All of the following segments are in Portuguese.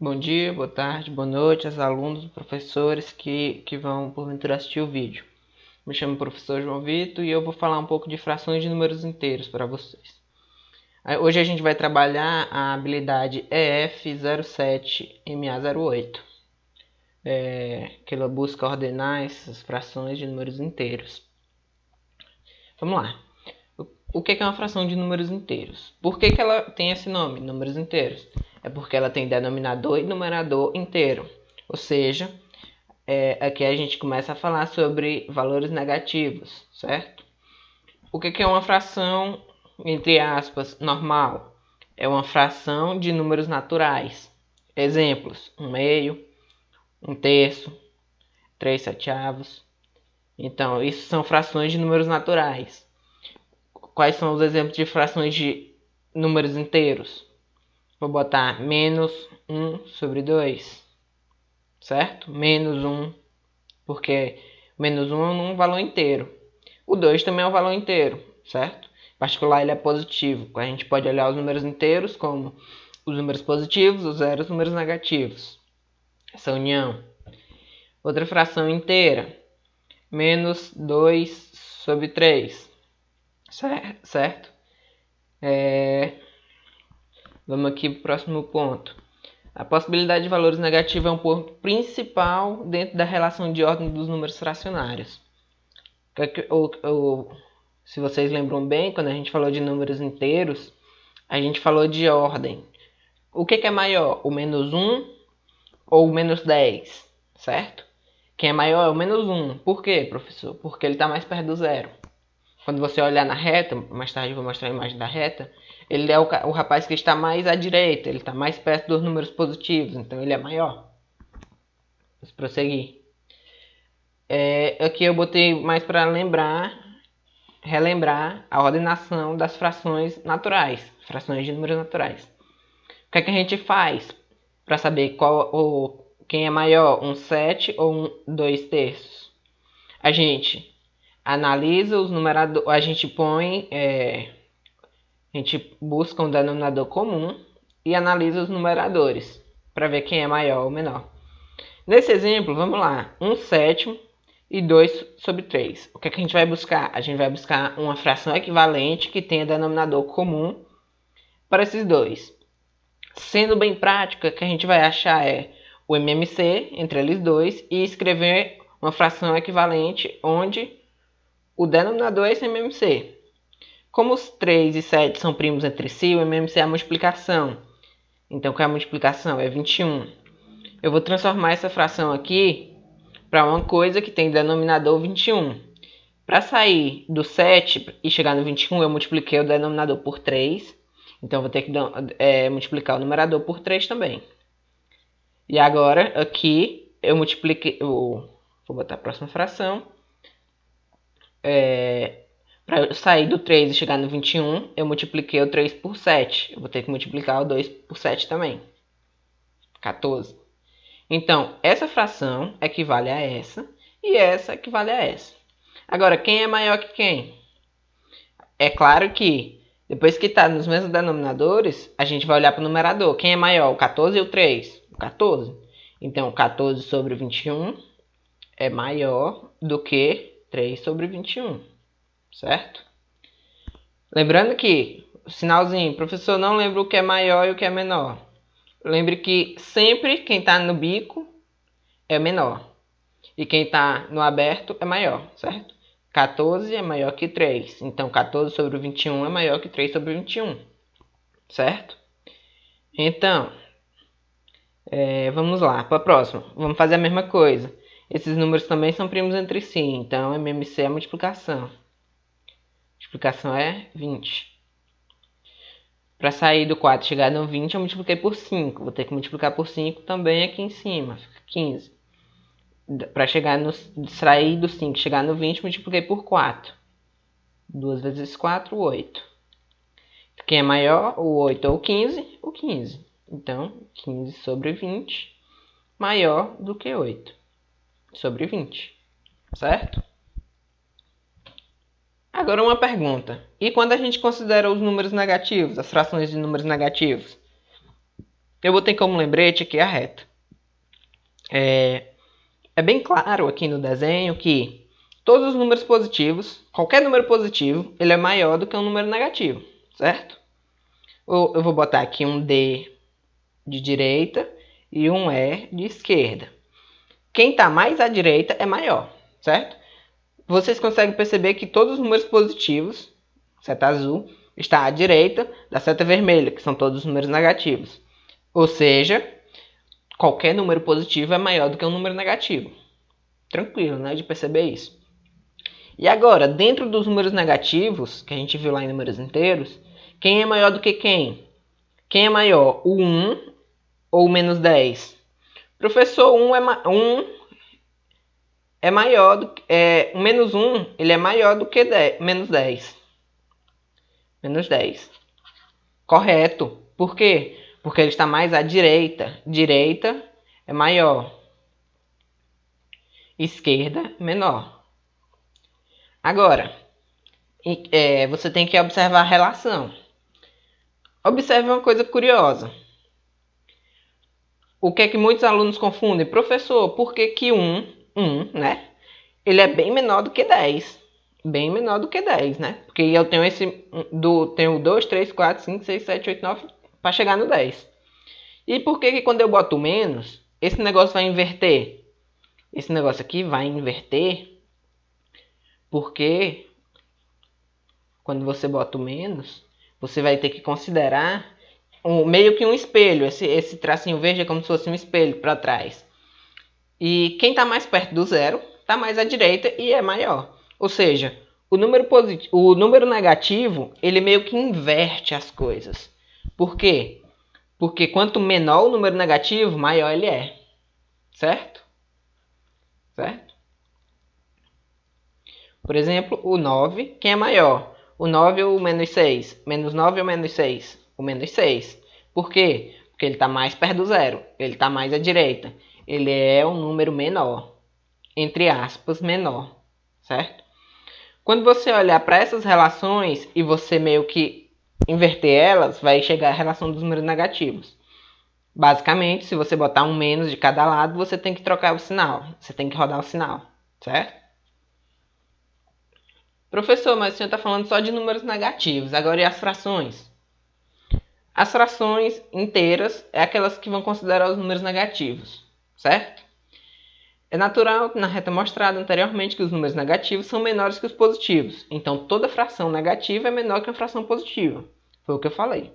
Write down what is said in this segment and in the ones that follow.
Bom dia, boa tarde, boa noite aos alunos, professores que vão porventura assistir o vídeo. Me chamo professor João Vitor e eu vou falar um pouco de frações de números inteiros para vocês. Hoje a gente vai trabalhar a habilidade EF07MA08, que ela busca ordenar essas frações de números inteiros. Vamos lá. O que é uma fração de números inteiros? Por que ela tem esse nome, números inteiros? É porque ela tem denominador e numerador inteiro. Ou seja, aqui a gente começa a falar sobre valores negativos, certo? O que é uma fração, entre aspas, normal? É uma fração de números naturais. Exemplos: 1/2, 1/3, 3/7. Então, isso são frações de números naturais. Quais são os exemplos de frações de números inteiros? Vou botar menos 1/2, certo? Menos 1, porque menos 1 é um valor inteiro. O 2 também é um valor inteiro, certo? Em particular, ele é positivo. A gente pode olhar os números inteiros como os números positivos, os zeros, os números negativos. Essa união. Outra fração inteira, menos 2/3, certo? Vamos aqui para o próximo ponto. A possibilidade de valores negativos é um ponto principal dentro da relação de ordem dos números fracionários. Se vocês lembram bem, quando a gente falou de números inteiros, a gente falou de ordem. O que é maior, o menos 1 ou o menos 10, certo? Quem é maior é o menos 1. Por quê, professor? Porque ele está mais perto do zero. Quando você olhar na reta, mais tarde eu vou mostrar a imagem da reta, ele é o rapaz que está mais à direita, ele está mais perto dos números positivos, então ele é maior. Vamos prosseguir. Aqui eu botei mais para relembrar a ordenação das frações naturais, frações de números naturais. O que é que a gente faz para saber quem é maior, 1/7 ou 2/3? A gente analisa os numeradores, a gente busca um denominador comum e analisa os numeradores para ver quem é maior ou menor. Nesse exemplo, vamos lá, 1/7 e 2/3. O que a gente vai buscar? A gente vai buscar uma fração equivalente que tenha denominador comum para esses dois. Sendo bem prática, o que a gente vai achar é o MMC entre eles dois e escrever uma fração equivalente onde o denominador é esse MMC. Como os 3 e 7 são primos entre si, o MMC é a multiplicação. Então, qual é a multiplicação? É 21. Eu vou transformar essa fração aqui para uma coisa que tem denominador 21. Para sair do 7 e chegar no 21, eu multipliquei o denominador por 3. Então, eu vou ter que multiplicar o numerador por 3 também. E agora, aqui, eu multipliquei... Vou botar a próxima fração. Para eu sair do 3 e chegar no 21, eu multipliquei o 3 por 7. Eu vou ter que multiplicar o 2 por 7 também. 14. Então, essa fração equivale a essa e essa equivale a essa. Agora, quem é maior que quem? É claro que, depois que está nos mesmos denominadores, a gente vai olhar para o numerador. Quem é maior, o 14 ou o 3? O 14. Então, 14 sobre 21 é maior do que 3 sobre 21. Certo? Lembrando que, o sinalzinho, professor, não lembra o que é maior e o que é menor. Lembre que sempre quem está no bico é menor. E quem está no aberto é maior, certo? 14 é maior que 3. Então, 14 sobre 21 é maior que 3 sobre 21. Certo? Então, vamos lá para a próxima. Vamos fazer a mesma coisa. Esses números também são primos entre si. Então, MMC é a multiplicação. A multiplicação é 20. Para sair do 4 e chegar no 20, eu multipliquei por 5. Vou ter que multiplicar por 5 também aqui em cima. Fica 15. Para sair do 5 e chegar no 20, multipliquei por 4. 2 vezes 4, 8. Quem é maior, o 8 ou o 15? O 15. Então, 15 sobre 20 maior do que 8 sobre 20. Certo? Agora uma pergunta. E quando a gente considera os números negativos, as frações de números negativos? eu botei como lembrete aqui a reta. É bem claro aqui no desenho que todos os números positivos, qualquer número positivo, ele é maior do que um número negativo, certo? Eu vou botar aqui um D de direita e um E de esquerda. Quem está mais à direita é maior, certo? Vocês conseguem perceber que todos os números positivos, seta azul, está à direita da seta vermelha, que são todos os números negativos. Ou seja, qualquer número positivo é maior do que um número negativo. Tranquilo, né, de perceber isso. E agora, dentro dos números negativos, que a gente viu lá em números inteiros, quem é maior do que quem? Quem é maior, o 1 ou o menos 10? Professor, 1 é maior do que... o menos 1 ele é maior do que menos 10. Menos 10. Correto. Por quê? Porque ele está mais à direita. Direita é maior. Esquerda, menor. Agora, você tem que observar a relação. Observe uma coisa curiosa. O que é que muitos alunos confundem? Professor, por que que 1, né? Ele é bem menor do que 10. Bem menor do que 10, né? Porque eu tenho tenho 2, 3, 4, 5, 6, 7, 8, 9 para chegar no 10. E por que que quando eu boto menos, esse negócio vai inverter? Esse negócio aqui vai inverter porque quando você bota o menos, você vai ter que considerar meio que um espelho. Esse tracinho verde é como se fosse um espelho para trás. E quem está mais perto do zero está mais à direita e é maior. Ou seja, o número negativo, ele meio que inverte as coisas. Por quê? Porque quanto menor o número negativo, maior ele é. Certo? Certo? Por exemplo, o 9, quem é maior? O 9 ou o menos 6? Menos 9 ou menos 6? O menos 6. Por quê? Porque ele está mais perto do zero. Ele está mais à direita. Ele é um número menor. Entre aspas, menor. Certo? Quando você olhar para essas relações e você meio que inverter elas, vai chegar a relação dos números negativos. Basicamente, se você botar um menos de cada lado, você tem que trocar o sinal. Você tem que rodar o sinal. Certo? Professor, mas o senhor está falando só de números negativos. Agora e as frações? As frações inteiras é aquelas que vão considerar os números negativos, certo? É natural, na reta mostrada anteriormente, que os números negativos são menores que os positivos. Então, toda fração negativa é menor que uma fração positiva. Foi o que eu falei.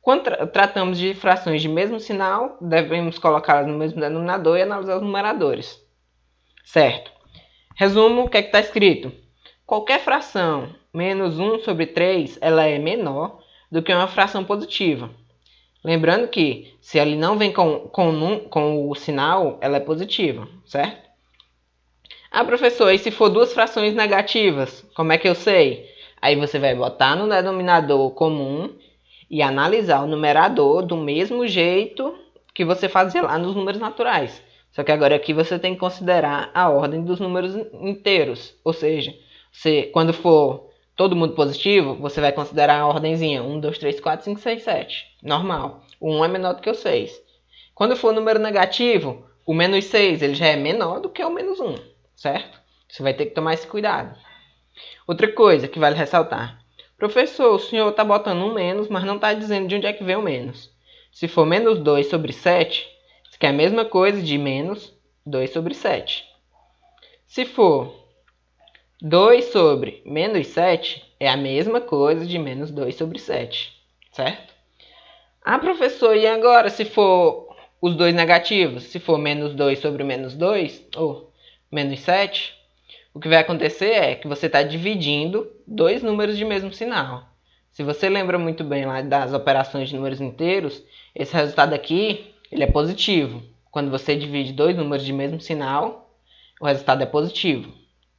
Quando tratamos de frações de mesmo sinal, devemos colocá-las no mesmo denominador e analisar os numeradores. Certo. Resumo, o que é que está escrito? Qualquer fração menos 1 sobre 3, ela é menor do que uma fração positiva. Lembrando que se ele não vem com o sinal, ela é positiva, certo? Ah, professor, e se for duas frações negativas, como é que eu sei? Aí você vai botar no denominador comum e analisar o numerador do mesmo jeito que você fazia lá nos números naturais. Só que agora aqui você tem que considerar a ordem dos números inteiros. Ou seja, quando for todo mundo positivo, você vai considerar a ordemzinha 1, 2, 3, 4, 5, 6, 7. Normal. O 1 é menor do que o 6. Quando for número negativo, o menos 6 ele já é menor do que o menos 1. Certo? Você vai ter que tomar esse cuidado. Outra coisa que vale ressaltar. Professor, o senhor está botando um menos, mas não está dizendo de onde é que vem o menos. Se for menos 2 sobre 7, isso aqui é a mesma coisa de menos 2 sobre 7. Se for 2 sobre menos 7, é a mesma coisa de menos 2 sobre 7. Certo? Ah, professor, e agora se for os dois negativos? Se for menos 2 sobre menos 2, ou menos 7, o que vai acontecer é que você está dividindo dois números de mesmo sinal. Se você lembra muito bem lá das operações de números inteiros, esse resultado aqui ele é positivo. Quando você divide dois números de mesmo sinal, o resultado é positivo.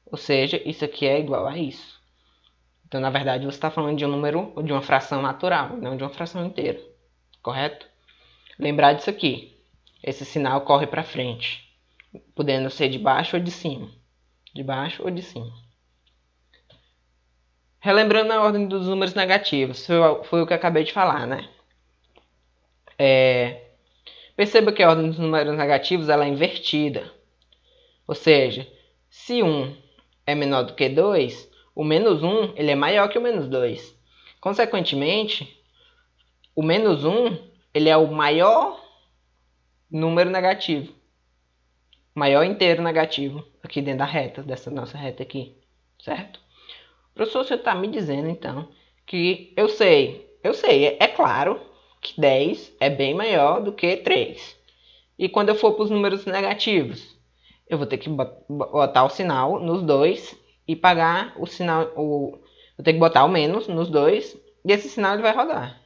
Ou seja, isso aqui é igual a isso. Então, na verdade, você está falando de um número ou de uma fração natural, não de uma fração inteira. Correto? Lembrar disso aqui. Esse sinal corre para frente, podendo ser de baixo ou de cima. De baixo ou de cima. Relembrando a ordem dos números negativos, foi o que eu acabei de falar, né? Perceba que a ordem dos números negativos ela é invertida. Ou seja, se 1 é menor do que 2, o menos 1 ele é maior que o menos 2. Consequentemente, o menos 1 ele é o maior número negativo. Maior inteiro negativo aqui dentro da reta, dessa nossa reta aqui. Certo? Professor, você está me dizendo então que eu sei, é claro que 10 é bem maior do que 3. E quando eu for para os números negativos, eu vou ter que botar o sinal nos dois e pagar o sinal, vou ter que botar o menos nos dois e esse sinal ele vai rodar.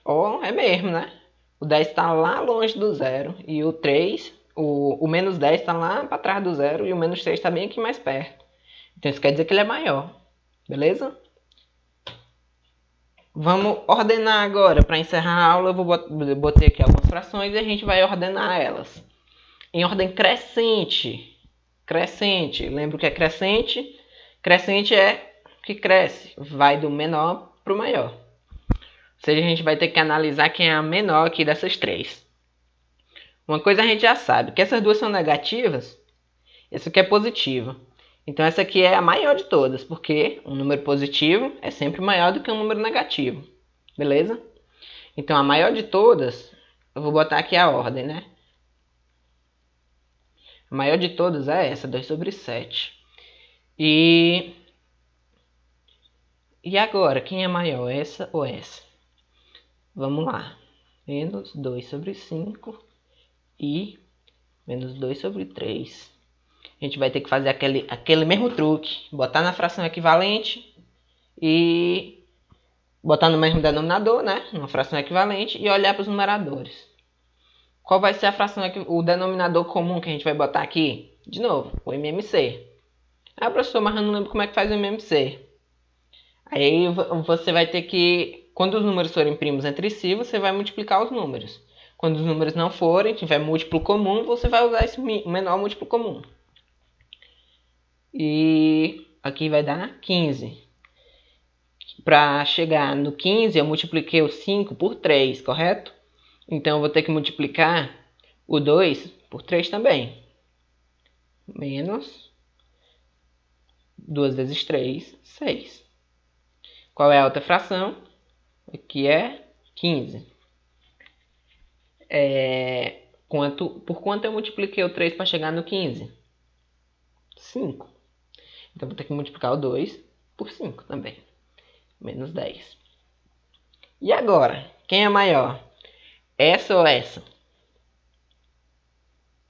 Ou é mesmo, né? O 10 está lá longe do zero e o 3, o menos 10 está lá para trás do zero e o menos 3 está bem aqui mais perto. Então isso quer dizer que ele é maior, beleza? Vamos ordenar agora. Para encerrar a aula, eu botei aqui algumas frações e a gente vai ordenar elas. Em ordem crescente. Crescente. Lembra o que é crescente? Crescente é que cresce. Vai do menor para o maior. Ou seja, a gente vai ter que analisar quem é a menor aqui dessas três. Uma coisa a gente já sabe, que essas duas são negativas. Essa aqui é positiva. Então essa aqui é a maior de todas, porque um número positivo é sempre maior do que um número negativo. Beleza? Então a maior de todas, eu vou botar aqui a ordem, né? A maior de todas é essa, 2 sobre 7. E agora, quem é maior, essa ou essa? Vamos lá. Menos 2 sobre 5 e menos 2 sobre 3. A gente vai ter que fazer aquele mesmo truque. Botar na fração equivalente e botar no mesmo denominador, né? Uma fração equivalente e olhar para os numeradores. Qual vai ser a fração, o denominador comum que a gente vai botar aqui? De novo, o MMC. Ah, professor, mas eu não lembro como é que faz o MMC. Aí você vai ter que, quando os números forem primos entre si, você vai multiplicar os números. Quando os números não forem, tiver múltiplo comum, você vai usar esse menor múltiplo comum. E aqui vai dar 15. Para chegar no 15, eu multipliquei o 5 por 3, correto? Então eu vou ter que multiplicar o 2 por 3 também. Menos 2 vezes 3, 6. Qual é a outra fração? Aqui é 15. Por quanto eu multipliquei o 3 para chegar no 15? 5. Então vou ter que multiplicar o 2 por 5 também. Menos 10. E agora? Quem é maior? Essa ou essa?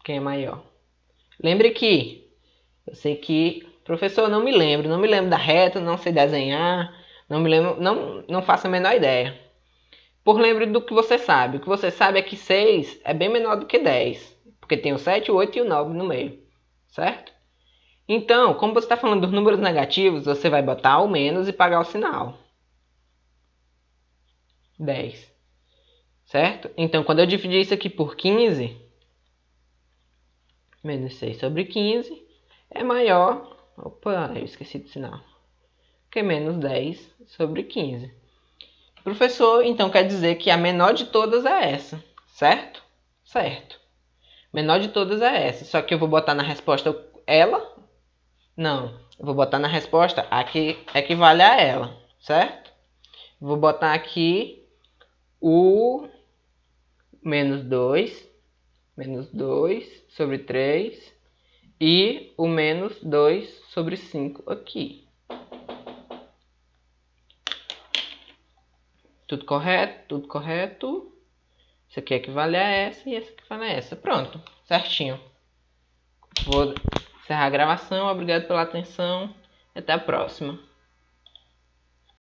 Quem é maior? Lembre que eu sei que, professor, não me lembro da reta, não sei desenhar, não me lembro, não faço a menor ideia. Por lembre do que você sabe. O que você sabe é que 6 é bem menor do que 10, porque tem o 7, o 8 e o 9 no meio, certo? Então, como você está falando dos números negativos, você vai botar o menos e pagar o sinal. 10. Certo? Então, quando eu dividir isso aqui por 15, menos 6 sobre 15 é maior... Opa, eu esqueci do sinal. Que menos 10 sobre 15. Professor, então quer dizer que a menor de todas é essa, certo? Certo. Menor de todas é essa. Só que eu vou botar na resposta ela... Não, eu vou botar na resposta a que equivale a ela, certo? Vou botar aqui o menos 2 sobre 3 e o menos 2 sobre 5 aqui. Tudo correto? Tudo correto. Isso aqui equivale a essa e essa equivale a essa. Pronto, certinho. Vou encerrar a gravação. Obrigado pela atenção. Até a próxima.